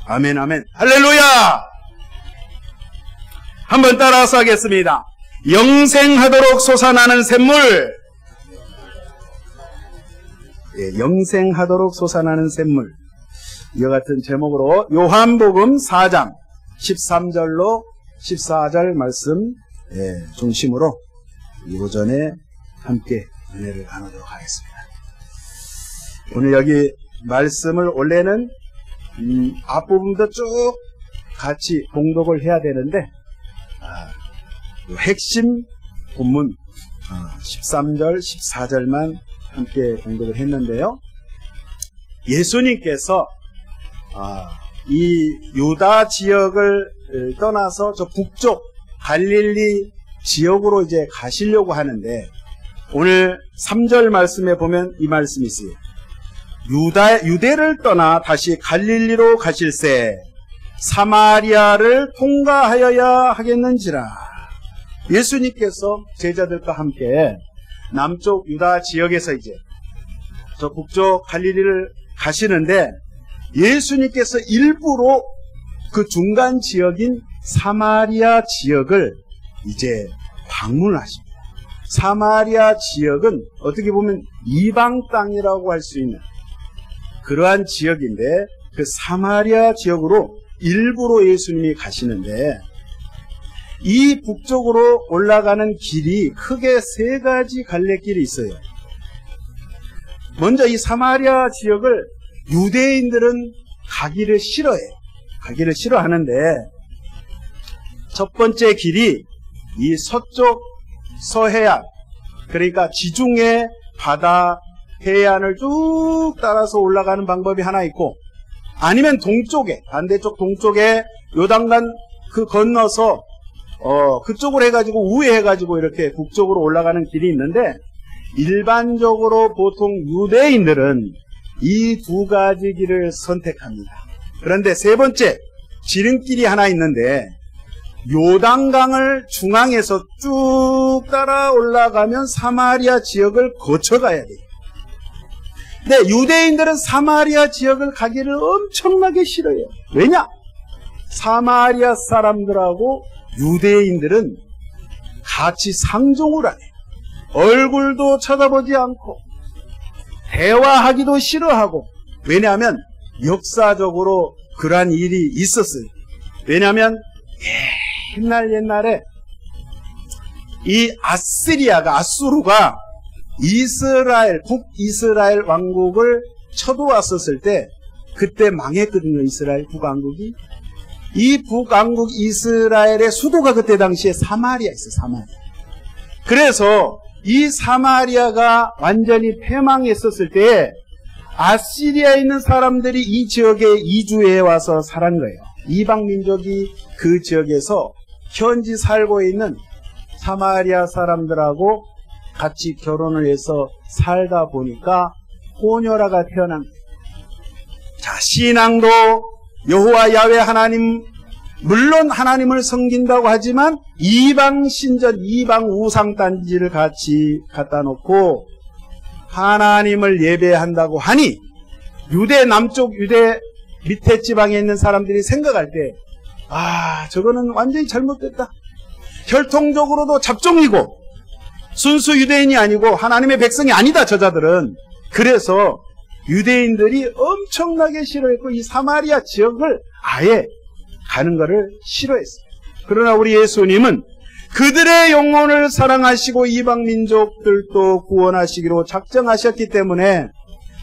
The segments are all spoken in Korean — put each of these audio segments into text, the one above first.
아멘, 아멘. 할렐루야! 한번 따라서 하겠습니다. 영생하도록 솟아나는 샘물. 예, 영생하도록 솟아나는 샘물. 이와 같은 제목으로 요한복음 4장 13절로 14절 말씀 중심으로 이 오전에 함께 은혜를 나누도록 하겠습니다. 오늘 여기 말씀을 원래는 앞부분도 쭉 같이 봉독을 해야 되는데 핵심 본문 13절 14절만 함께 봉독을 했는데요. 예수님께서 이 유다 지역을 떠나서 저 북쪽 갈릴리 지역으로 이제 가시려고 하는데, 오늘 3절 말씀에 보면 이 말씀이 있어요. 유대를 떠나 다시 갈릴리로 가실새 사마리아를 통과하여야 하겠는지라. 예수님께서 제자들과 함께 남쪽 유다 지역에서 이제 저 북쪽 갈릴리를 가시는데, 예수님께서 일부러 그 중간 지역인 사마리아 지역을 이제 방문하십니다. 사마리아 지역은 어떻게 보면 이방 땅이라고 할 수 있는 그러한 지역인데, 그 사마리아 지역으로 일부러 예수님이 가시는데, 이 북쪽으로 올라가는 길이 크게 세 가지 갈래길이 있어요. 먼저 이 사마리아 지역을 유대인들은 가기를 싫어해요. 가기를 싫어하는데, 첫 번째 길이 이 서쪽 서해안, 그러니까 지중해 바다 해안을 쭉 따라서 올라가는 방법이 하나 있고, 아니면 동쪽에, 반대쪽 동쪽에 요단강 그 건너서 그쪽으로 해가지고 우회해가지고 이렇게 북쪽으로 올라가는 길이 있는데, 일반적으로 보통 유대인들은 이 두 가지 길을 선택합니다. 그런데 세 번째 지름길이 하나 있는데, 요단강을 중앙에서 쭉 따라 올라가면 사마리아 지역을 거쳐가야 돼요. 근데 유대인들은 사마리아 지역을 가기를 엄청나게 싫어해요. 왜냐? 사마리아 사람들하고 유대인들은 같이 상종을 안 해요. 얼굴도 쳐다보지 않고 대화하기도 싫어하고. 왜냐하면 역사적으로 그러한 일이 있었어요. 왜냐하면 옛날에 이 아수르가 북이스라엘 왕국을 쳐들어왔었을 때, 그때 망했거든요. 이스라엘 북왕국이. 이 북왕국 이스라엘의 수도가 그때 당시에 사마리아였어요. 사마리아. 그래서 이 사마리아가 완전히 패망했었을 때 아시리아에 있는 사람들이 이 지역에 이주해 와서 살은 거예요. 이방 민족이 그 지역에서 현지 살고 있는 사마리아 사람들하고 같이 결혼을 해서 살다 보니까 호녀라가 태어난 거예요. 자, 신앙도 여호와 야훼 하나님, 물론 하나님을 섬긴다고 하지만 이방 신전, 이방 우상단지를 같이 갖다 놓고 하나님을 예배한다고 하니, 유대 남쪽 유대 밑에 지방에 있는 사람들이 생각할 때, 저거는 완전히 잘못됐다. 혈통적으로도 잡종이고 순수 유대인이 아니고 하나님의 백성이 아니다, 저자들은. 그래서 유대인들이 엄청나게 싫어했고 이 사마리아 지역을 아예 가는 것을 싫어했어요. 그러나 우리 예수님은 그들의 영혼을 사랑하시고 이방 민족들도 구원하시기로 작정하셨기 때문에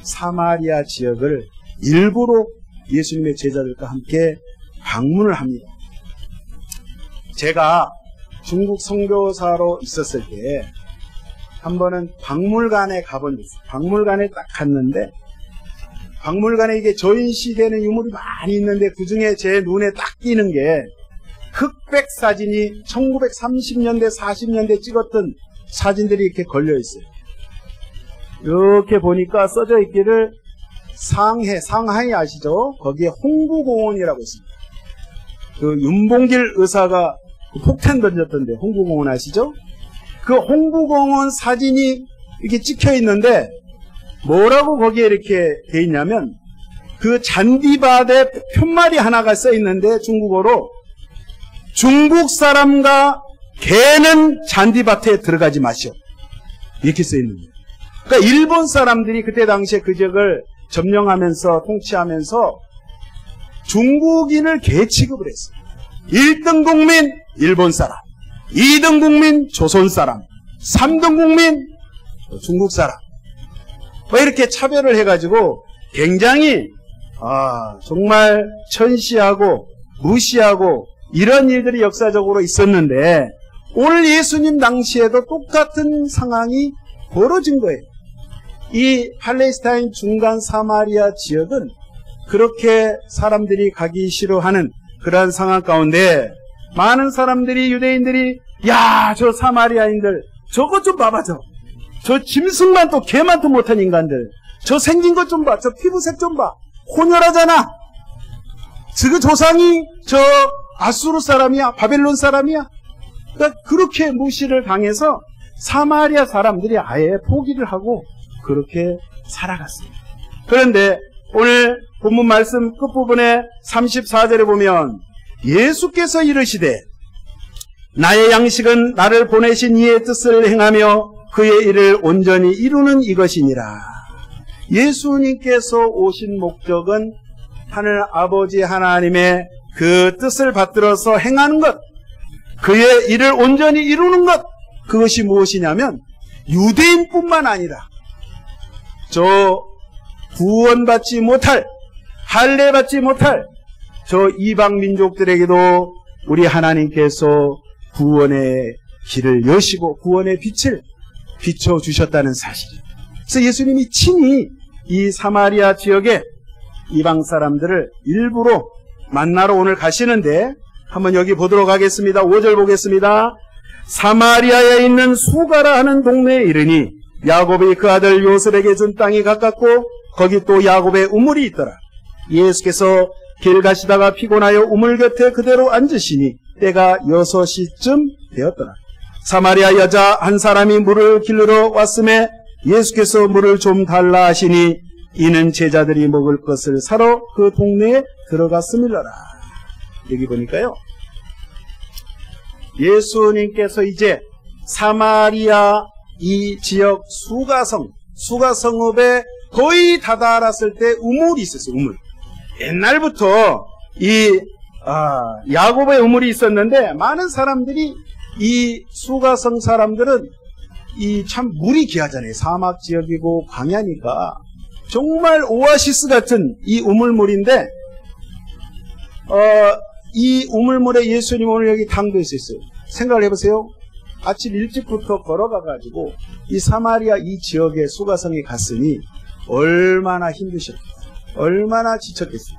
사마리아 지역을 일부러 예수님의 제자들과 함께 방문을 합니다. 제가 중국 선교사로 있었을 때 한 번은 박물관에 가본 적 있어요. 박물관에 딱 갔는데, 박물관에 이게 전시되는 유물이 많이 있는데 그 중에 제 눈에 딱 띄는 게 흑백 사진이 1930년대 40년대 찍었던 사진들이 이렇게 걸려 있어요. 이렇게 보니까 써져 있기를 상하이 아시죠? 거기에 홍구공원이라고 있습니다. 그 윤봉길 의사가 폭탄 던졌던데 홍구공원 아시죠? 그 홍구공원 사진이 이렇게 찍혀 있는데 뭐라고 거기에 이렇게 돼 있냐면, 그 잔디밭에 편말이 하나가 써 있는데 중국어로 중국 사람과 개는 잔디밭에 들어가지 마시오. 이렇게 써 있는 거예요. 그러니까 일본 사람들이 그때 당시에 그 지역을 점령하면서 통치하면서 중국인을 개 취급을 했어요. 1등 국민 일본 사람, 2등 국민 조선 사람, 3등 국민 중국 사람. 이렇게 차별을 해가지고 굉장히 정말 천시하고 무시하고 이런 일들이 역사적으로 있었는데 오늘 예수님 당시에도 똑같은 상황이 벌어진 거예요. 이 팔레스타인 중간 사마리아 지역은 그렇게 사람들이 가기 싫어하는 그러한 상황 가운데 많은 사람들이 유대인들이 야, 저 사마리아인들 저것 좀 봐봐. 저 짐승만 또 개만도 못한 인간들 저 생긴 것 좀 봐. 저 피부색 좀 봐. 혼혈하잖아. 그 조상이 저 아수르 사람이야. 바벨론 사람이야. 그러니까 그렇게 무시를 당해서 사마리아 사람들이 아예 포기를 하고 그렇게 살아갔습니다. 그런데 오늘 본문 말씀 끝부분에 34절에 보면 예수께서 이르시되 나의 양식은 나를 보내신 이의 뜻을 행하며 그의 일을 온전히 이루는 이것이니라. 예수님께서 오신 목적은 하늘 아버지 하나님의 그 뜻을 받들어서 행하는 것, 그의 일을 온전히 이루는 것, 그것이 무엇이냐면 유대인뿐만 아니라 저 구원받지 못할, 할례받지 못할 저 이방 민족들에게도 우리 하나님께서 구원의 길을 여시고 구원의 빛을 비춰주셨다는 사실. 그래서 예수님이 친히 이 사마리아 지역에 이방 사람들을 일부러 만나러 오늘 가시는데 한번 여기 보도록 하겠습니다. 5절 보겠습니다. 사마리아에 있는 수가라 하는 동네에 이르니 야곱이 그 아들 요셉에게 준 땅이 가깝고 거기 또 야곱의 우물이 있더라. 예수께서 길 가시다가 피곤하여 우물 곁에 그대로 앉으시니 때가 6시쯤 되었더라. 사마리아 여자 한 사람이 물을 길러 왔음에 예수께서 물을 좀 달라 하시니 이는 제자들이 먹을 것을 사러 그 동네에 들어갔음이라라. 여기 보니까요, 예수님께서 이제 사마리아 이 지역 수가성읍에 거의 다다랐을 때 우물이 있었어요. 우물. 옛날부터 이 야곱의 우물이 있었는데 많은 사람들이 이 수가성 사람들은 이 참 물이 귀하잖아요. 사막 지역이고 광야니까 정말 오아시스 같은 이 우물물인데 이 우물물에 예수님 오늘 여기 당도 있었어요. 생각을 해보세요. 아침 일찍부터 걸어가가지고 이 사마리아 이 지역의 수가성에 갔으니 얼마나 힘드셨겠어요. 얼마나 지쳤겠어요.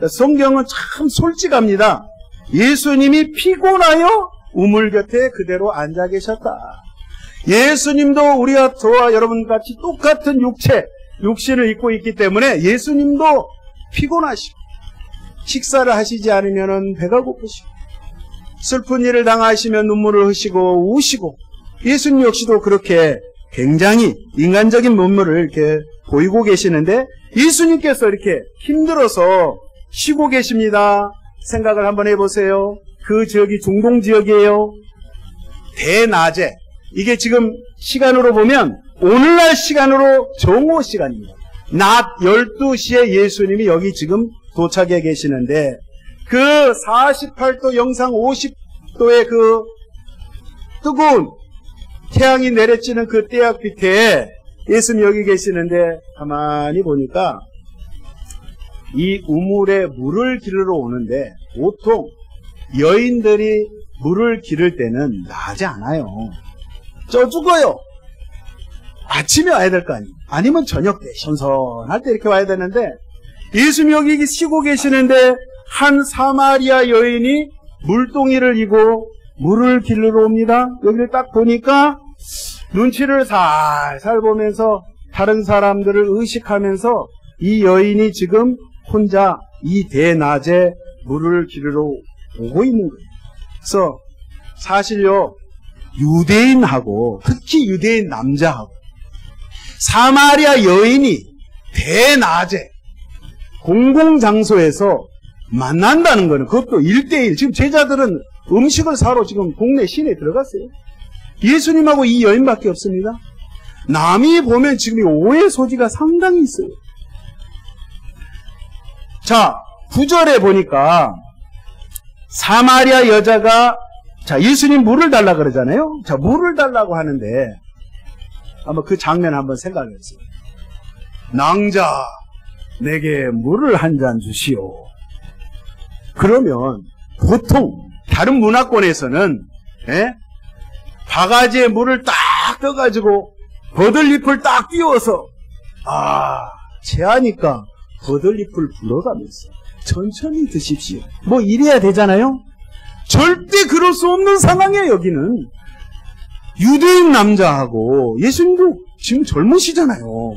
성경은 참 솔직합니다. 예수님이 피곤하여 우물 곁에 그대로 앉아 계셨다. 예수님도 우리와 저와 여러분같이 똑같은 육신을 입고 있기 때문에 예수님도 피곤하시고 식사를 하시지 않으면 배가 고프시고 슬픈 일을 당하시면 눈물을 흘리시고 우시고 예수님 역시도 그렇게 굉장히 인간적인 면모를 이렇게 보이고 계시는데 예수님께서 이렇게 힘들어서 쉬고 계십니다. 생각을 한번 해보세요. 그 지역이 중동 지역이에요. 대낮에 이게 지금 시간으로 보면 오늘날 시간으로 정오 시간입니다. 낮 12시에 예수님이 여기 지금 도착해 계시는데 그 48도 영상 50도의 그 뜨거운 태양이 내려지는 그 떼약빛에 예수님 여기 계시는데 가만히 보니까 이 우물에 물을 기르러 오는데 보통 여인들이 물을 기를 때는 나지 않아요. 쪄 죽어요. 아침에 와야 될 거 아니에요. 아니면 저녁 때 선선할 때 이렇게 와야 되는데 예수님 여기 쉬고 계시는데 한 사마리아 여인이 물동이를 이고 물을 기르러 옵니다. 여기를 딱 보니까 눈치를 살살 보면서 다른 사람들을 의식하면서 이 여인이 지금 혼자 이 대낮에 물을 기르러 오고 있는 거예요. 그래서 사실요, 유대인하고 특히 유대인 남자하고 사마리아 여인이 대낮에 공공장소에서 만난다는 거는 그것도 1대1. 지금 제자들은 음식을 사러 지금 동네 시내에 들어갔어요. 예수님하고 이 여인밖에 없습니다. 남이 보면 지금 이 오해 소지가 상당히 있어요. 자, 9절에 보니까 사마리아 여자가 예수님 물을 달라 그러잖아요. 자, 물을 달라고 하는데 한번 그 장면 한번 생각해 보세요. 낭자, 내게 물을 한 잔 주시오. 그러면 보통 다른 문화권에서는 바가지에 물을 딱 떠가지고 버들잎을 딱 띄워서 체하니까 버들잎을 불어가면서 천천히 드십시오. 뭐 이래야 되잖아요. 절대 그럴 수 없는 상황이에요. 여기는 유대인 남자하고 예수님도 지금 젊으시잖아요.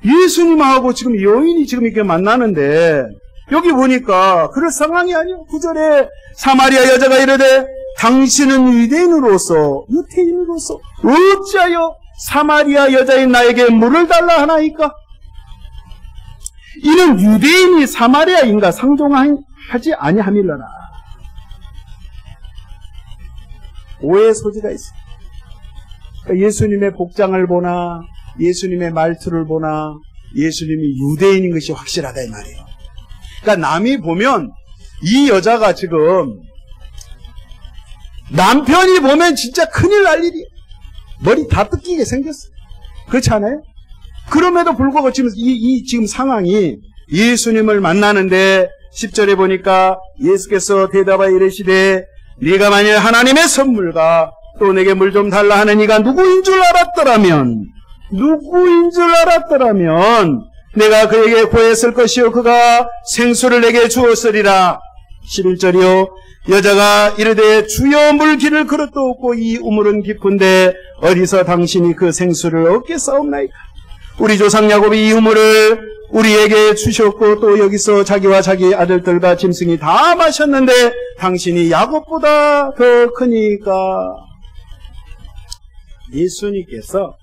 예수님하고 지금 여인이 지금 이렇게 만나는데 여기 보니까 그럴 상황이 아니에요. 9절에 사마리아 여자가 이르되 당신은 유대인으로서 어찌하여 사마리아 여자인 나에게 물을 달라 하나이까? 이는 유대인이 사마리아인가 상종하지 아니함일러라. 오해의 소지가 있어요. 그러니까 예수님의 복장을 보나 예수님의 말투를 보나 예수님이 유대인인 것이 확실하다 이 말이에요. 그러니까 남이 보면 이 여자가 지금 남편이 보면 진짜 큰일 날 일이에요. 머리 다 뜯기게 생겼어요. 그렇지 않아요? 그럼에도 불구하고 지금 지금 상황이 예수님을 만나는데 10절에 보니까 예수께서 대답하여 이르시되 네가 만일 하나님의 선물과 또 내게 물 좀 달라 하는 이가 누구인 줄 알았더라면 내가 그에게 구했을 것이요 그가 생수를 내게 주었으리라. 11절이요 여자가 이르되 주여 물기를 그릇도 없고 이 우물은 깊은데 어디서 당신이 그 생수를 얻겠사옵나이까? 우리 조상 야곱이 이 우물을 우리에게 주셨고 또 여기서 자기와 자기 아들들과 짐승이 다 마셨는데 당신이 야곱보다 더 크니까. 예수님께서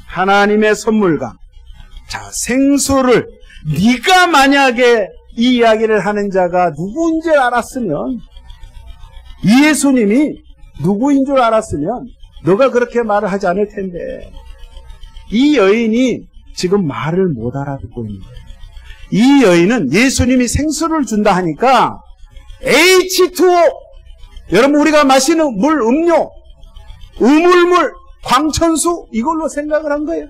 하나님의 선물과 생수를 네가 만약에 이 이야기를 하는 자가 누구인 줄 알았으면 예수님이 누구인 줄 알았으면 너가 그렇게 말을 하지 않을 텐데 이 여인이 지금 말을 못 알아듣고 있는 거예요. 이 여인은 예수님이 생수를 준다 하니까 H2O 여러분 우리가 마시는 물, 음료, 우물물, 광천수 이걸로 생각을 한 거예요.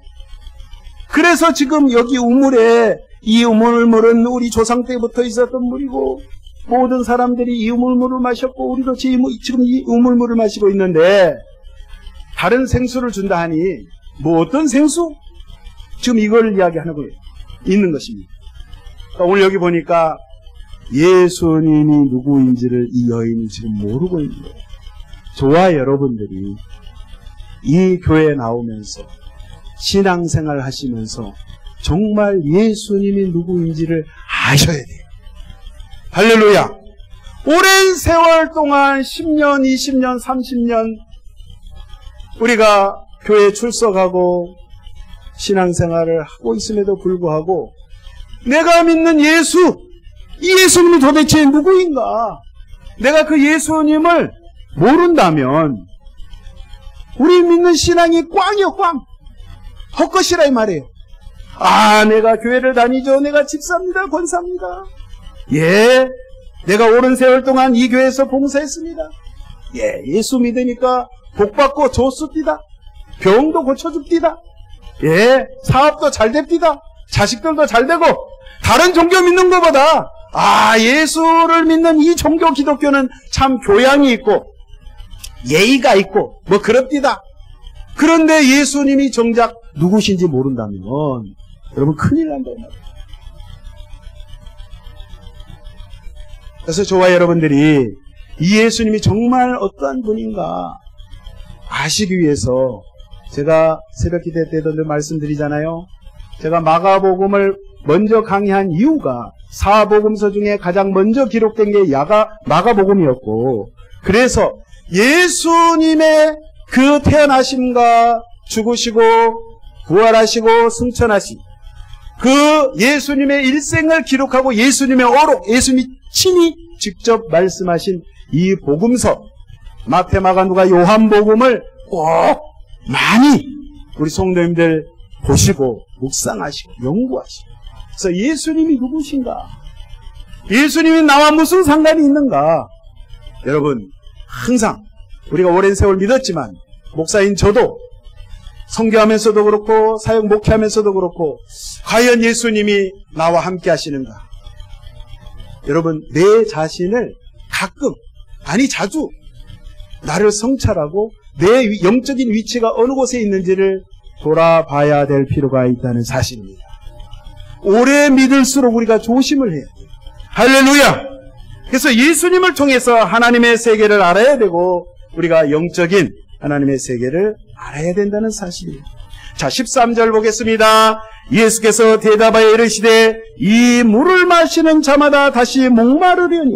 그래서 지금 여기 우물에 이 우물물은 우리 조상 때부터 있었던 물이고 모든 사람들이 이 우물물을 마셨고 우리도 지금 이 우물물을 마시고 있는데 다른 생수를 준다 하니 뭐 어떤 생수? 지금 이걸 이야기하는 거예요. 있는 것입니다. 그러니까 오늘 여기 보니까 예수님이 누구인지를 이 여인이 지금 모르고 있는 거예요. 저와 여러분들이 이 교회에 나오면서 신앙생활 하시면서 정말 예수님이 누구인지를 아셔야 돼요. 할렐루야. 오랜 세월 동안 10년, 20년, 30년 우리가 교회에 출석하고 신앙생활을 하고 있음에도 불구하고 내가 믿는 예수, 이 예수님이 도대체 누구인가? 내가 그 예수님을 모른다면 우리 믿는 신앙이 꽝이요, 꽝. 헛것이라 이 말이에요. 내가 교회를 다니죠. 내가 집사입니다. 권사입니다. 예, 내가 오랜 세월 동안 이 교회에서 봉사했습니다. 예, 예수 믿으니까 복받고 좋습니다. 병도 고쳐줍니다. 예, 사업도 잘 됩니다. 자식들도 잘 되고 다른 종교 믿는 것보다 예수를 믿는 이 종교 기독교는 참 교양이 있고 예의가 있고 뭐 그럽디다. 그런데 예수님이 정작 누구신지 모른다면 여러분 큰일 난다. 그래서 저와 여러분들이 이 예수님이 정말 어떠한 분인가 아시기 위해서 제가 새벽 기대 때도 늘 말씀드리잖아요. 제가 마가복음을 먼저 강의한 이유가 사복음서 중에 가장 먼저 기록된 게 마가복음이었고 그래서 예수님의 그 태어나심과 죽으시고 부활하시고 승천하신 그 예수님의 일생을 기록하고 예수님의 어록, 예수님이 친히 직접 말씀하신 이 복음서, 마태, 마가, 누가, 요한복음을 꼭 많이 우리 성도님들 보시고 묵상하시고 연구하시고. 그래서 예수님이 누구신가? 예수님이 나와 무슨 상관이 있는가? 여러분, 항상 우리가 오랜 세월 믿었지만 목사인 저도 선교하면서도 그렇고 사역 목회하면서도 그렇고 과연 예수님이 나와 함께 하시는가? 여러분, 내 자신을 가끔, 아니 자주 나를 성찰하고 내 영적인 위치가 어느 곳에 있는지를 돌아봐야 될 필요가 있다는 사실입니다. 오래 믿을수록 우리가 조심을 해야 돼요. 할렐루야! 그래서 예수님을 통해서 하나님의 세계를 알아야 되고 우리가 영적인 하나님의 세계를 알아야 된다는 사실이에요. 자, 13절 보겠습니다. 예수께서 대답하여 이르시되 이 물을 마시는 자마다 다시 목마르려니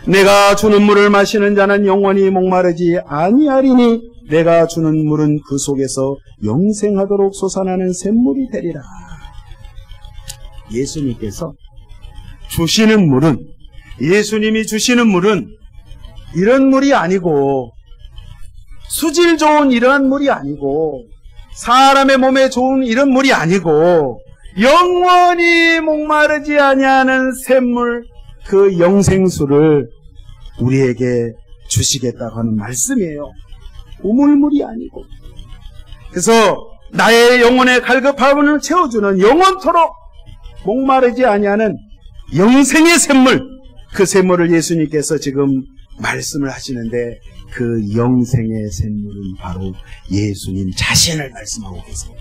내가 주는 물을 마시는 자는 영원히 목마르지 아니하리니 내가 주는 물은 그 속에서 영생하도록 솟아나는 샘물이 되리라. 예수님께서 주시는 물은, 예수님이 주시는 물은 이런 물이 아니고 수질 좋은 이러한 물이 아니고 사람의 몸에 좋은 이런 물이 아니고 영원히 목마르지 아니하는 샘물, 그 영생수를 우리에게 주시겠다고 하는 말씀이에요. 우물물이 아니고. 그래서 나의 영혼의 갈급함을 채워주는 영원토록 목마르지 아니하는 영생의 샘물, 그 샘물을 예수님께서 지금 말씀을 하시는데 그 영생의 샘물은 바로 예수님 자신을 말씀하고 계세요.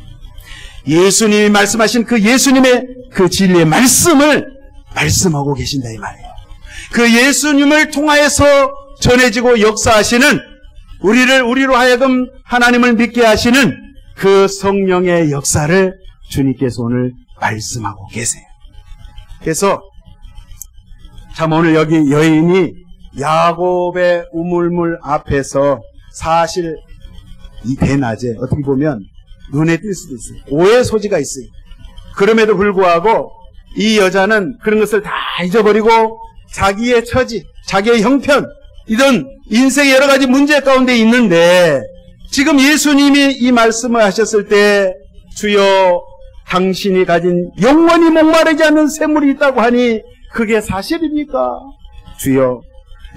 예수님이 말씀하신 그 예수님의 그 진리의 말씀을 말씀하고 계신다 이 말이에요. 그 예수님을 통하여서 전해지고 역사하시는 우리로 하여금 하나님을 믿게 하시는 그 성령의 역사를 주님께서 오늘 말씀하고 계세요. 그래서 참 오늘 여기 여인이 야곱의 우물물 앞에서 사실 이 대낮에 어떻게 보면 눈에 띌 수도 있어요. 오해 소지가 있어요. 그럼에도 불구하고 이 여자는 그런 것을 다 잊어버리고 자기의 처지, 자기의 형편, 이런 인생의 여러 가지 문제 가운데 있는데 지금 예수님이 이 말씀을 하셨을 때 주여 당신이 가진 영원히 목마르지 않는 샘물이 있다고 하니 그게 사실입니까? 주여,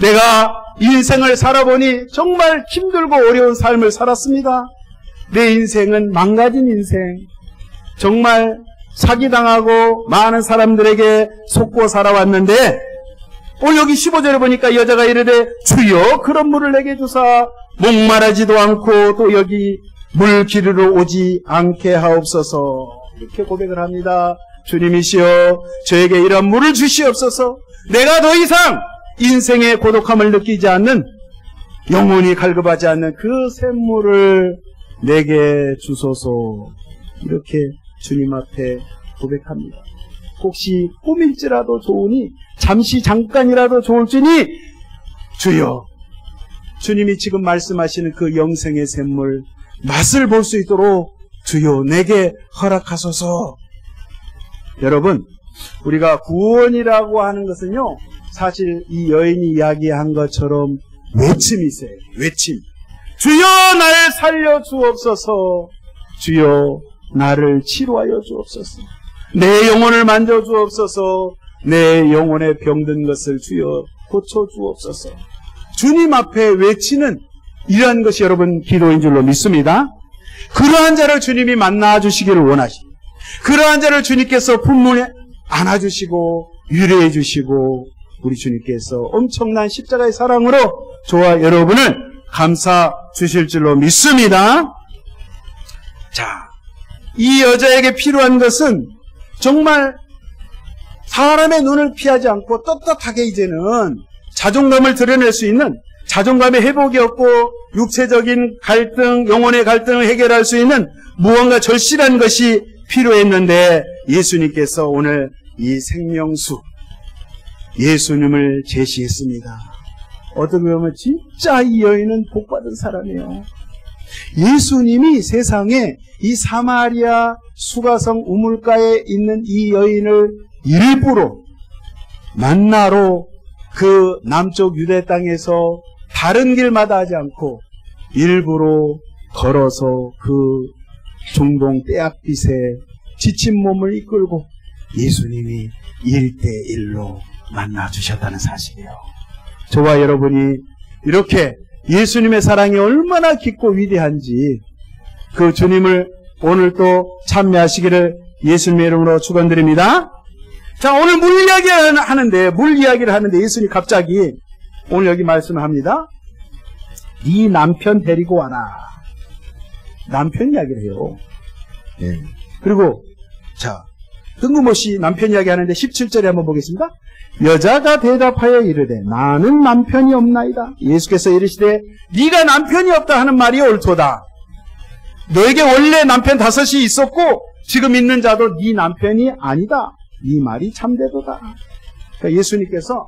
내가 인생을 살아보니 정말 힘들고 어려운 삶을 살았습니다. 내 인생은 망가진 인생, 정말 사기당하고 많은 사람들에게 속고 살아왔는데 오늘 여기 15절에 보니까 여자가 이르되 주여 그런 물을 내게 주사 목마르지도 않고 또 여기 물 기르러 오지 않게 하옵소서. 이렇게 고백을 합니다. 주님이시여 저에게 이런 물을 주시옵소서. 내가 더 이상 인생의 고독함을 느끼지 않는, 영혼이 갈급하지 않는 그 샘물을 내게 주소서. 이렇게 주님 앞에 고백합니다. 혹시 꿈일지라도 좋으니 잠시 잠깐이라도 좋을지니 주여, 주님이 지금 말씀하시는 그 영생의 샘물 맛을 볼 수 있도록 주여 내게 허락하소서. 여러분, 우리가 구원이라고 하는 것은요, 사실 이 여인이 이야기한 것처럼 외침이 있어요. 외침. 주여 날 살려 주옵소서. 주여 나를 치료하여 주옵소서. 내 영혼을 만져 주옵소서. 내 영혼에 병든 것을 주여 고쳐 주옵소서. 주님 앞에 외치는 이러한 것이 여러분 기도인 줄로 믿습니다. 그러한 자를 주님이 만나 주시기를 원하십니다. 그러한 자를 주님께서 품문에 안아주시고 위로해 주시고 우리 주님께서 엄청난 십자가의 사랑으로 저와 여러분을 감싸 주실 줄로 믿습니다. 자, 이 여자에게 필요한 것은 정말 사람의 눈을 피하지 않고 떳떳하게 이제는 자존감을 드러낼 수 있는, 자존감의 회복이 없고 육체적인 갈등, 영혼의 갈등을 해결할 수 있는 무언가 절실한 것이 필요했는데 예수님께서 오늘 이 생명수 예수님을 제시했습니다. 어떻게 보면 진짜 이 여인은 복받은 사람이에요. 예수님이 세상에 이 사마리아 수가성 우물가에 있는 이 여인을 일부러 만나러 그 남쪽 유대 땅에서 다른 길마다 하지 않고 일부러 걸어서 그 중동 떼약빛에 지친 몸을 이끌고 예수님이 1대1로 만나주셨다는 사실이에요. 저와 여러분이 이렇게 예수님의 사랑이 얼마나 깊고 위대한지 그 주님을 오늘 또 참여하시기를 예수님의 이름으로 축원드립니다. 자, 오늘 물 이야기를 하는데 예수님이 갑자기 오늘 여기 말씀을 합니다. 네 남편 데리고 와라. 남편 이야기를 해요. 네. 그리고 자, 뜬금없이 남편 이야기 하는데 17절에 한번 보겠습니다. 여자가 대답하여 이르되 나는 남편이 없나이다. 예수께서 이르시되 네가 남편이 없다 하는 말이 옳도다. 너에게 원래 남편 5이 있었고 지금 있는 자도 네 남편이 아니다. 이 말이 참되도다. 그러니까 예수님께서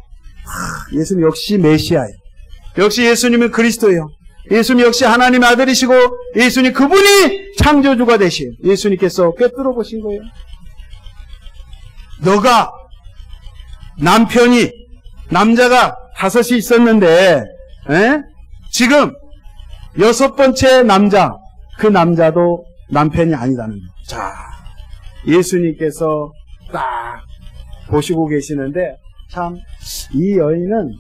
예수님 역시 메시아예요. 역시 예수님은 그리스도예요. 예수님 역시 하나님의 아들이시고 예수님 그분이 창조주가 되신 예수님께서 꿰뚫어 보신 거예요. 너가 남자가 5이 있었는데 지금 6번째 남자, 그 남자도 남편이 아니다는 거예요. 자, 예수님께서 딱 보시고 계시는데 참 이 여인은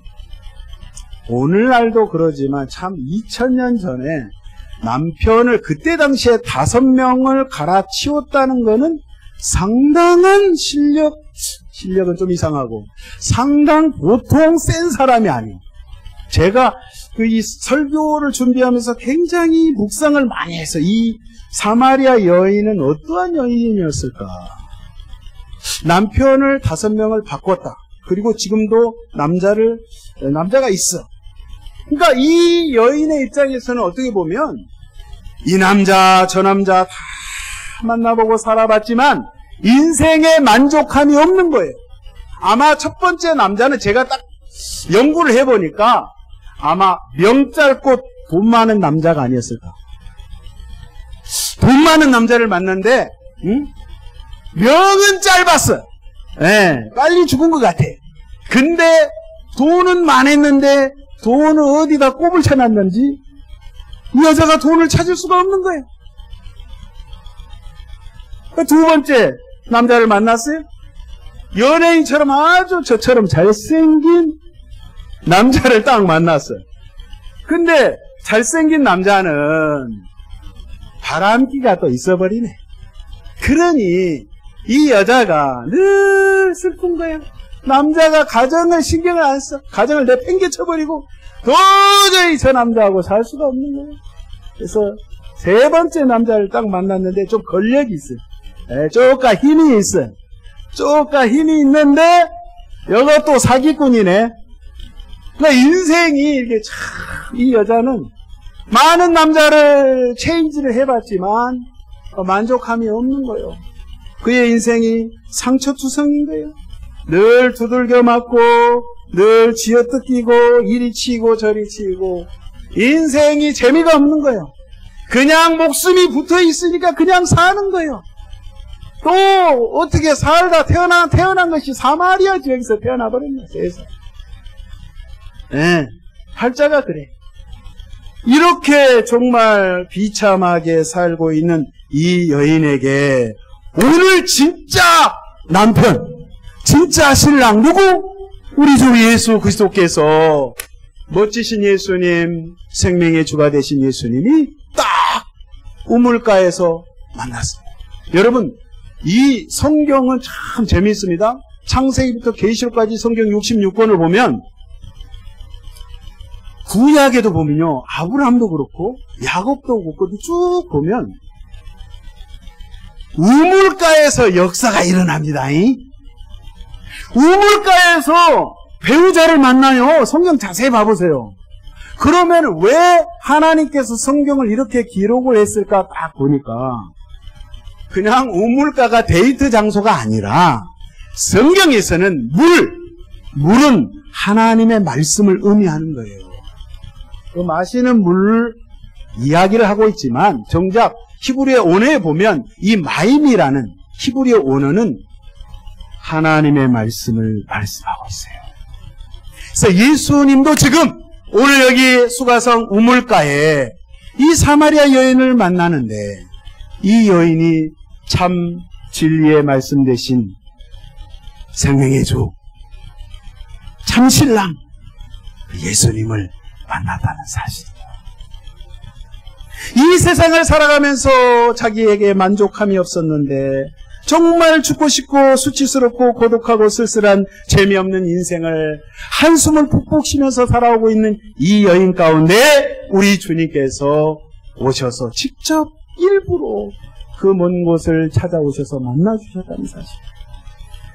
오늘날도 그러지만 참 2000년 전에 남편을 그때 당시에 5명을 갈아치웠다는 거는 상당한 실력은 좀 이상하고 상당 보통 센 사람이 아니에요. 제가 이 설교를 준비하면서 굉장히 묵상을 많이 해서 이 사마리아 여인은 어떠한 여인이었을까? 남편을 5명을 바꿨다. 그리고 지금도 남자가 있어. 그러니까 이 여인의 입장에서는 어떻게 보면 이 남자 저 남자 다 만나보고 살아봤지만 인생에 만족함이 없는 거예요. 아마 첫 번째 남자는 제가 딱 연구를 해보니까 아마 명 짧고 돈 많은 남자가 아니었을까. 돈 많은 남자를 만났는데 명은 짧았어. 빨리 죽은 것 같아. 근데 돈은 많았는데 돈을 어디다 꼽을 쳐놨는지 이 여자가 돈을 찾을 수가 없는 거예요. 두 번째 남자를 만났어요. 연예인처럼 아주 저처럼 잘생긴 남자를 딱 만났어요. 근데 잘생긴 남자는 바람기가 또 있어버리네. 그러니 이 여자가 늘 슬픈 거예요. 남자가 가정을 신경을 안 써. 가정을 내팽개쳐버리고 도저히 저 남자하고 살 수가 없는 거예요. 그래서 3번째 남자를 딱 만났는데 좀 권력이 있어요. 쪼까 힘이 있어요. 쪼까 힘이 있는데 이것도 사기꾼이네. 그러니까 인생이 이렇게 참 이 여자는 많은 남자를 체인지를 해봤지만 만족함이 없는 거예요. 그의 인생이 상처투성인 거예요. 늘 두들겨 맞고 늘 쥐어뜯기고 이리 치고 저리 치고 인생이 재미가 없는 거예요. 그냥 목숨이 붙어 있으니까 그냥 사는 거예요. 또 어떻게 살다 태어난 것이 사마리아 지역에서 태어나버렸냐 세상. 팔자가 그래. 이렇게 정말 비참하게 살고 있는 이 여인에게 오늘 진짜 남편, 진짜 신랑 누구? 우리 주 예수 그리스도께서 멋지신 예수님, 생명의 주가 되신 예수님이 딱 우물가에서 만났어요. 여러분, 이 성경은 참 재미있습니다. 창세기부터 계시록까지 성경 66권을 보면 구약에도 보면요, 아브라함도 그렇고 야곱도 그렇고 쭉 보면 우물가에서 역사가 일어납니다. 우물가에서 배우자를 만나요. 성경 자세히 봐보세요. 그러면 왜 하나님께서 성경을 이렇게 기록을 했을까 딱 보니까 그냥 우물가가 데이트 장소가 아니라 성경에서는 물은 하나님의 말씀을 의미하는 거예요. 그 마시는 물 이야기를 하고 있지만 정작 히브리어 언어에 보면 이 마임이라는 히브리어 언어는 하나님의 말씀을 말씀하고 있어요. 그래서 예수님도 지금 오늘 여기 수가성 우물가에 이 사마리아 여인을 만나는데 이 여인이 참 진리의 말씀 대신 생명의 주, 참 신랑 예수님을 만났다는 사실이에요. 이 세상을 살아가면서 자기에게 만족함이 없었는데 정말 죽고 싶고 수치스럽고 고독하고 쓸쓸한 재미없는 인생을 한숨을 푹푹 쉬면서 살아오고 있는 이 여인 가운데 우리 주님께서 오셔서 직접 일부러 그 먼 곳을 찾아오셔서 만나주셨다는 사실.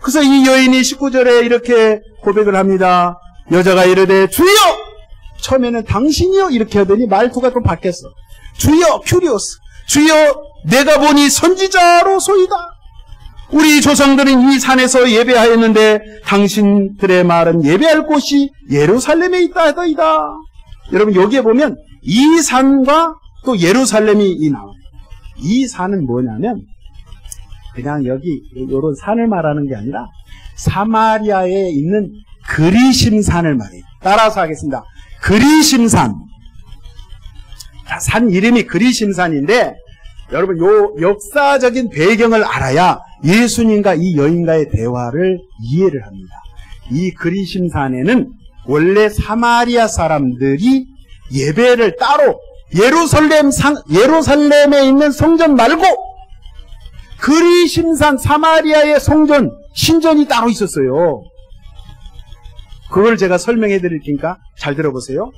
그래서 이 여인이 19절에 이렇게 고백을 합니다. 여자가 이르되 주여! 처음에는 당신이요 이렇게 하더니 말투가 또 바뀌었어. 주여, 큐리오스, 주여, 내가 보니 선지자로소이다. 우리 조상들은 이 산에서 예배하였는데 당신들의 말은 예배할 곳이 예루살렘에 있다 하더이다. 여러분 여기에 보면 이 산과 또 예루살렘이 나와요. 이 산은 뭐냐면 그냥 여기 이런 산을 말하는 게 아니라 사마리아에 있는 그리심산을 말해요. 따라서 하겠습니다. 그리심산. 산 이름이 그리심산인데 여러분 요 역사적인 배경을 알아야 예수님과 이 여인과의 대화를 이해를 합니다. 이 그리심산에는 원래 사마리아 사람들이 예배를 따로 예루살렘에 있는 성전 말고 그리심산 사마리아의 성전, 신전이 따로 있었어요. 그걸 제가 설명해 드릴 테니까 잘 들어보세요.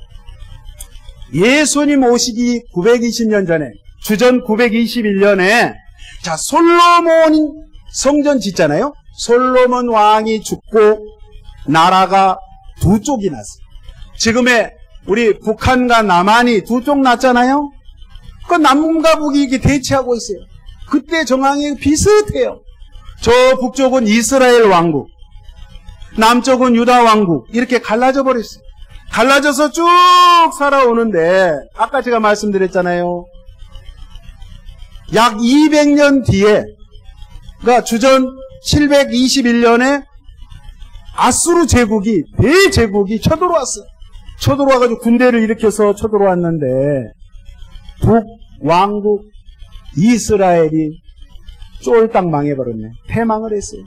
예수님 오시기 920년 전에 주전 921년에 자 솔로몬 성전 짓잖아요. 솔로몬 왕이 죽고 나라가 두 쪽이 났어요. 지금의 우리 북한과 남한이 두 쪽 났잖아요. 그 남과 북이 이렇게 대치하고 있어요. 그때 정황이 비슷해요. 저 북쪽은 이스라엘 왕국, 남쪽은 유다 왕국 이렇게 갈라져 버렸어요. 갈라져서 쭉 살아오는데 아까 제가 말씀드렸잖아요. 약 200년 뒤에 그러니까 주전 721년에 아수르 제국이 대제국이 쳐들어왔어요. 쳐들어와가지고 군대를 일으켜서 쳐들어왔는데 북왕국 이스라엘이 쫄딱 망해버렸네. 패망을 했어요.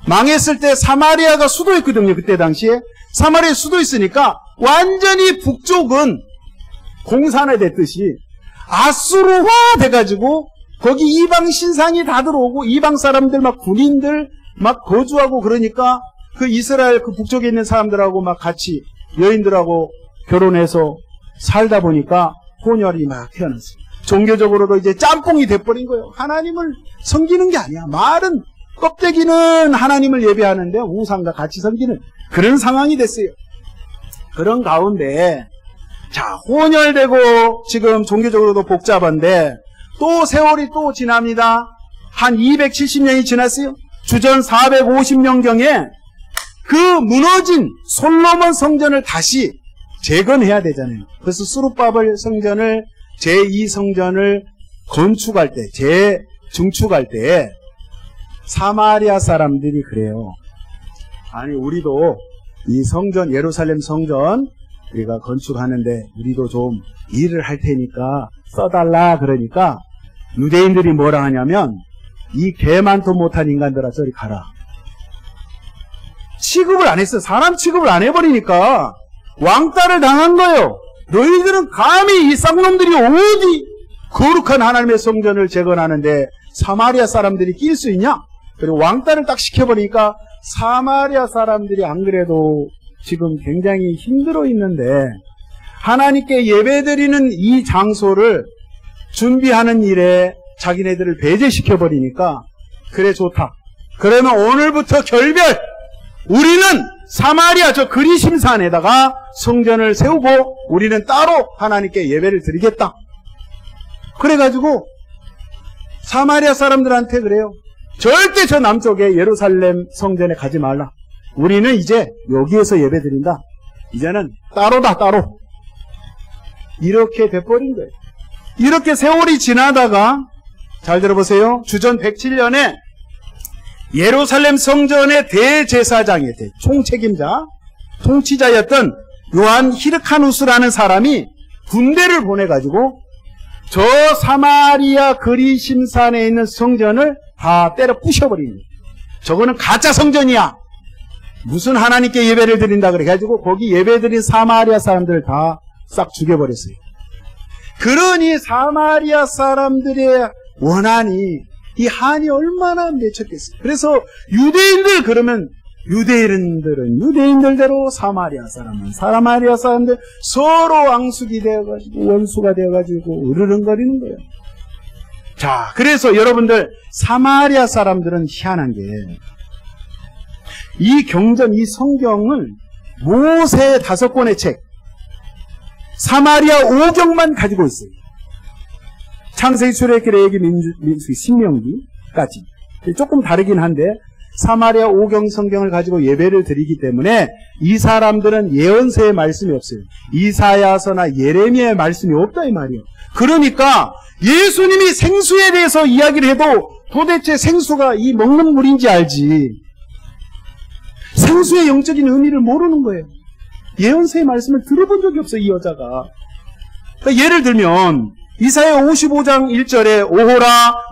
망했을 때 사마리아가 수도였거든요. 그때 당시에 사마리아 수도였으니까 완전히 북쪽은 공산화됐듯이 아수르화 돼가지고 거기 이방 신상이 다 들어오고 이방 사람들 막 군인들 막 거주하고 그러니까 그 이스라엘 그 북쪽에 있는 사람들하고 막 같이 여인들하고 결혼해서 살다 보니까 혼혈이 막 태어났어요. 종교적으로도 이제 짬뽕이 돼버린 거예요. 하나님을 섬기는 게 아니야. 말은 껍데기는 하나님을 예배하는데 우상과 같이 섬기는 그런 상황이 됐어요. 그런 가운데 자 혼혈되고 지금 종교적으로도 복잡한데 또 세월이 또 지납니다. 한 270년이 지났어요. 주전 450년경에 그 무너진 솔로몬 성전을 다시 재건해야 되잖아요. 그래서 수르바벨 성전을 제2성전을 건축할 때, 재증축할 때 사마리아 사람들이 그래요. 아니 우리도 이 성전 예루살렘 성전 우리가 건축하는데 우리도 좀 일을 할 테니까 써달라 그러니까 유대인들이 뭐라 하냐면 이 개만도 못한 인간들아 저리 가라. 취급을 안 했어요. 사람 취급을 안 해버리니까 왕따를 당한 거예요. 너희들은 감히 이 쌍놈들이 어디 거룩한 하나님의 성전을 재건하는데 사마리아 사람들이 낄 수 있냐? 그리고 왕따를 딱 시켜버리니까 사마리아 사람들이 안 그래도 지금 굉장히 힘들어 있는데 하나님께 예배드리는 이 장소를 준비하는 일에 자기네들을 배제시켜버리니까 그래 좋다. 그러면 오늘부터 결별! 우리는 사마리아 저 그리심산에다가 성전을 세우고 우리는 따로 하나님께 예배를 드리겠다. 그래가지고 사마리아 사람들한테 그래요. 절대 저 남쪽에 예루살렘 성전에 가지 말라. 우리는 이제 여기에서 예배 드린다. 이제는 따로다 따로. 이렇게 돼버린 거예요. 이렇게 세월이 지나다가 잘 들어보세요. 주전 107년에 예루살렘 성전의 대제사장이 총책임자, 통치자였던 요한 히르카누스라는 사람이 군대를 보내가지고 저 사마리아 그리심산에 있는 성전을 다 때려 부셔버립니다. 저거는 가짜 성전이야. 무슨 하나님께 예배를 드린다 그래가지고 거기 예배드린 사마리아 사람들을 다 싹 죽여버렸어요. 그러니 사마리아 사람들의 원한이, 이 한이 얼마나 맺혔겠어요. 그래서 유대인들 그러면 유대인들은 유대인들대로 사마리아 사람은 사마리아 사람들 서로 앙숙이 되어가지고 원수가 되어가지고 으르렁거리는 거예요. 자, 그래서 여러분들 사마리아 사람들은 희한한 게 이 경전, 이 성경을 모세의 5권의 책 사마리아 5경만 가지고 있어요. 창세기, 출애굽기, 레위기, 민수기, 신명기까지. 조금 다르긴 한데 사마리아 5경 성경을 가지고 예배를 드리기 때문에 이 사람들은 예언서의 말씀이 없어요. 이사야서나 예레미야의 말씀이 없다 이 말이에요. 그러니까 예수님이 생수에 대해서 이야기를 해도 도대체 생수가 이 먹는 물인지 알지 생수의 영적인 의미를 모르는 거예요. 예언서의 말씀을 들어본 적이 없어요, 이 여자가. 그러니까 예를 들면 이사야 55장 1절에 오호라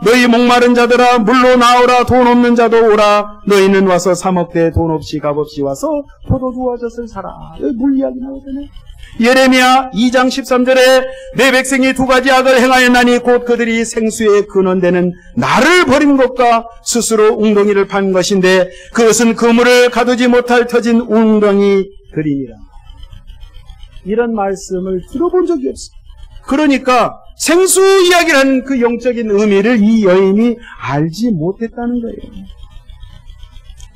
너희 목마른 자들아 물로 나오라 돈 없는 자도 오라 너희는 와서 사 먹되 돈 없이 값없이 와서 포도주와 젖을 사라. 여기 물 이야기 나오잖아요. 예레미야 2장 13절에 내 백성이 2가지 악을 행하였나니 곧 그들이 생수의 근원되는 나를 버린 것과 스스로 웅덩이를 판 것인데 그것은 그물을 가두지 못할 터진 웅덩이들이니라. 이런 말씀을 들어본 적이 없어요. 그러니까 생수 이야기를 하는 그 영적인 의미를 이 여인이 알지 못했다는 거예요.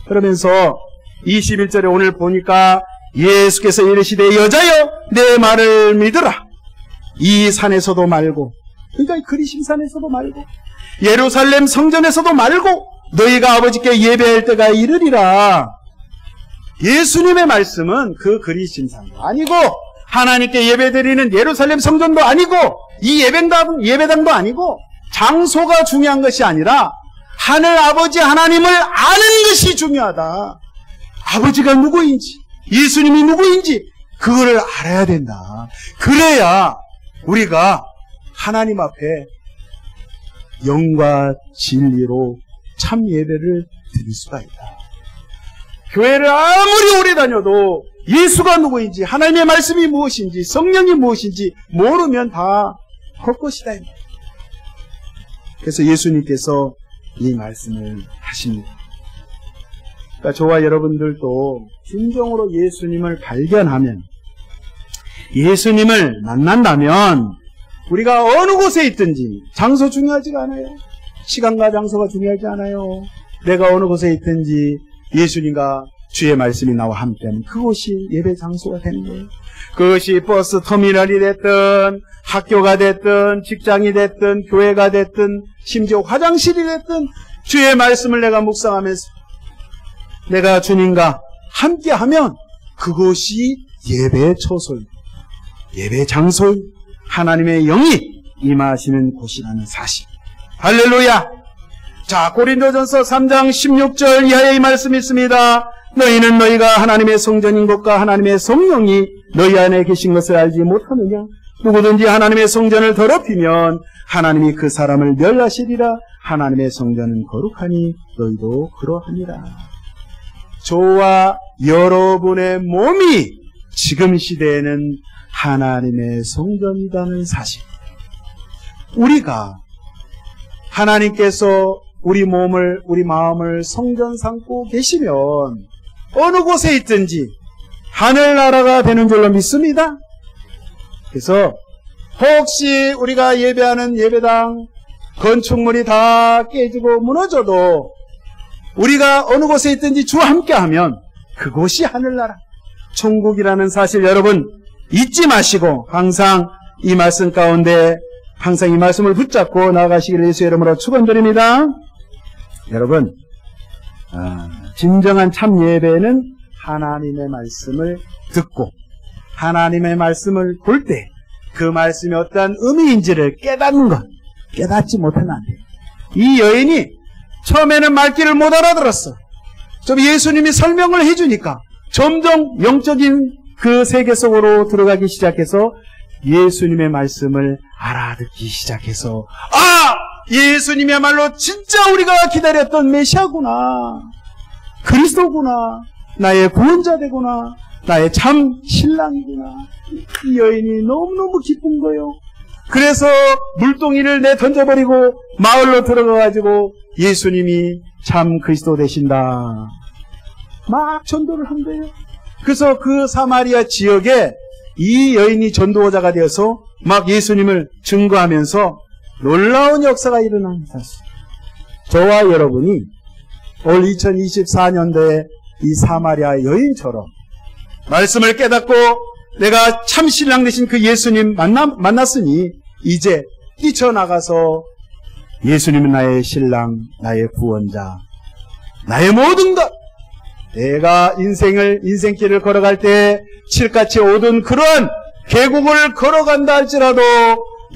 그러면서 21절에 오늘 보니까 예수께서 이르시되 여자여 내 말을 믿으라. 이 산에서도 말고 그러니까 그리심산에서도 말고 예루살렘 성전에서도 말고 너희가 아버지께 예배할 때가 이르리라. 예수님의 말씀은 그 그리심산도 아니고 하나님께 예배드리는 예루살렘 성전도 아니고 이 예배당도 아니고 장소가 중요한 것이 아니라 하늘 아버지 하나님을 아는 것이 중요하다. 아버지가 누구인지 예수님이 누구인지 그거를 알아야 된다. 그래야 우리가 하나님 앞에 영과 진리로 참 예배를 드릴 수가 있다. 교회를 아무리 오래 다녀도 예수가 누구인지 하나님의 말씀이 무엇인지 성령이 무엇인지 모르면 다 헛것이다. 그래서 예수님께서 이 말씀을 하십니다. 그러니까 저와 여러분들도 진정으로 예수님을 발견하면 예수님을 만난다면 우리가 어느 곳에 있든지 장소 중요하지가 않아요. 시간과 장소가 중요하지 않아요. 내가 어느 곳에 있든지 예수님과 주의 말씀이 나와 함께하면 그곳이 예배 장소가 되는 거예요. 그것이 버스 터미널이 됐든 학교가 됐든 직장이 됐든 교회가 됐든 심지어 화장실이 됐든 주의 말씀을 내가 묵상하면서 내가 주님과 함께하면 그곳이 예배 처소요, 예배 장소, 하나님의 영이 임하시는 곳이라는 사실. 할렐루야. 자, 고린도전서 3장 16절 이하의 이 말씀이 있습니다. 너희는 너희가 하나님의 성전인 것과 하나님의 성령이 너희 안에 계신 것을 알지 못하느냐? 누구든지 하나님의 성전을 더럽히면 하나님이 그 사람을 멸하시리라. 하나님의 성전은 거룩하니 너희도 그러하니라. 저와 여러분의 몸이 지금 시대에는 하나님의 성전이라는 사실. 우리가 하나님께서 우리 몸을, 우리 마음을 성전 삼고 계시면 어느 곳에 있든지 하늘나라가 되는 줄로 믿습니다. 그래서 혹시 우리가 예배하는 예배당 건축물이 다 깨지고 무너져도 우리가 어느 곳에 있든지 주와 함께하면 그곳이 하늘나라, 천국이라는 사실 여러분 잊지 마시고 항상 이 말씀 가운데 항상 이 말씀을 붙잡고 나아가시기를 예수의 이름으로 축원드립니다. 여러분, 진정한 참 예배는 하나님의 말씀을 듣고 하나님의 말씀을 볼 때 그 말씀이 어떠한 의미인지를 깨닫는 것. 깨닫지 못하면 안 돼요. 이 여인이 처음에는 말귀를 못 알아들었어. 좀 예수님이 설명을 해주니까 점점 영적인 그 세계 속으로 들어가기 시작해서 예수님의 말씀을 알아듣기 시작해서 예수님이야말로 진짜 우리가 기다렸던 메시아구나, 그리스도구나, 나의 구원자 되구나, 나의 참 신랑이구나. 이 여인이 너무너무 기쁜 거예요. 그래서 물동이를 내던져버리고 마을로 들어가가지고 예수님이 참 그리스도 되신다 막 전도를 한 거예요. 그래서 그 사마리아 지역에 이 여인이 전도자가 되어서 막 예수님을 증거하면서 놀라운 역사가 일어난 사실. 저와 여러분이 올 2024년도에 이 사마리아 여인처럼 말씀을 깨닫고 내가 참 신랑 되신 그 예수님 만났으니 이제 뛰쳐나가서 예수님은 나의 신랑, 나의 구원자, 나의 모든 것, 내가 인생길을 걸어갈 때 칠같이 오던 그러한 계곡을 걸어간다 할지라도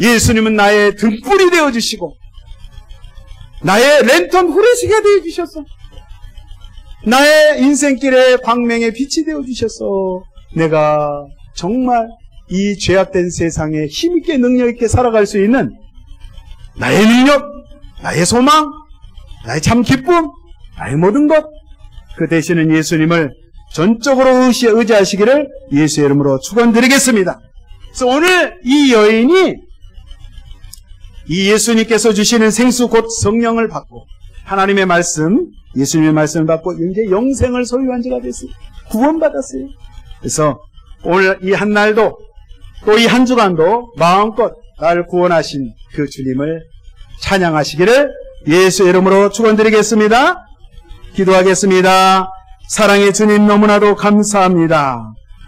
예수님은 나의 등불이 되어주시고 나의 랜턴 후레쉬가 되어주셔서 나의 인생길의 광명의 빛이 되어주셔서 내가 정말 이 죄악된 세상에 힘있게 능력있게 살아갈 수 있는 나의 능력, 나의 소망, 나의 참 기쁨, 나의 모든 것, 그 되시는 예수님을 전적으로 의지하시기를 예수의 이름으로 축원드리겠습니다. 그래서 오늘 이 여인이 이 예수님께서 주시는 생수 곧 성령을 받고 하나님의 말씀, 예수님의 말씀을 받고 이제 영생을 소유한 자가 됐어요. 구원받았어요. 그래서 오늘 이 한 날도 또 이 한 주간도 마음껏 나를 구원하신 그 주님을 찬양하시기를 예수의 이름으로 축원드리겠습니다. 기도하겠습니다. 사랑의 주님, 너무나도 감사합니다.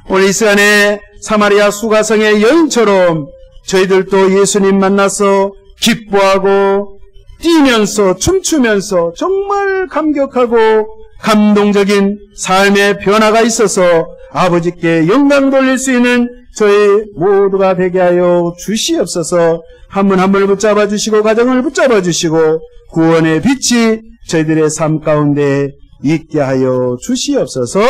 오늘 이 시간에 사마리아 수가성의 여인처럼 저희들도 예수님 만나서 기뻐하고 뛰면서 춤추면서 정말 감격하고 감동적인 삶의 변화가 있어서 아버지께 영광 돌릴 수 있는 저희 모두가 되게 하여 주시옵소서. 한 분 한 분을 붙잡아 주시고 가정을 붙잡아 주시고 구원의 빛이 저희들의 삶 가운데 있게 하여 주시옵소서.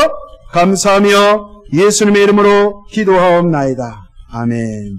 감사하며 예수님의 이름으로 기도하옵나이다. 아멘.